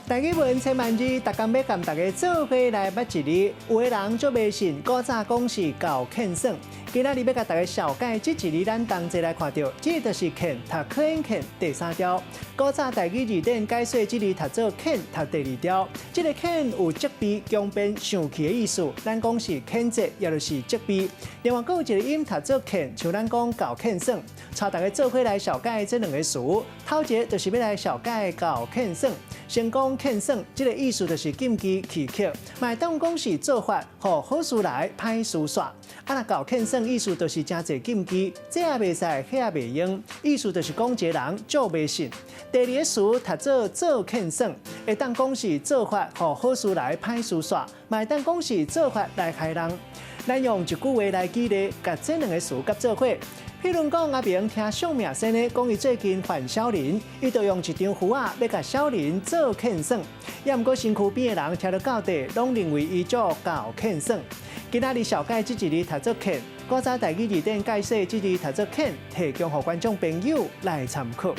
台语文千万字，逐工要甲大家做伙来捌一字。有的人足迷信，古早讲是搞欠算。今仔日要甲大家小解这一字，咱同齐来看到，这就是欠，读可应欠第三条。古早台语字典解说这字读做欠，读第二条。这个欠有责备、强辩、生气的意思，咱讲是谴责，也就是责备。另外，还有一个音读做欠，像咱讲搞欠算。带大家做伙来小解这两个词。头一个就是要来小解搞欠算。先讲欠算，这个意思就是禁忌乞巧，卖当讲是做法，互好事来，歹事煞。若搞欠算意思就是真侪禁忌，这也袂使，迄也袂用。意思就是讲一个人足迷信。第二个词读做欠算，会当讲是做法，互好事来，歹事煞，卖当讲是做法来害人。咱用一句话来举例，甲这两个词夹做伙。譬如讲，阿明听上名声呢，讲伊最近犯小人，伊就用一张符啊，要甲小人做欠算。也毋过身躯边的人听到到底，拢认为伊做搞欠算。今仔日小解这一字读做欠，古早台语字典解说这字读做欠，提供予观众朋友来参考。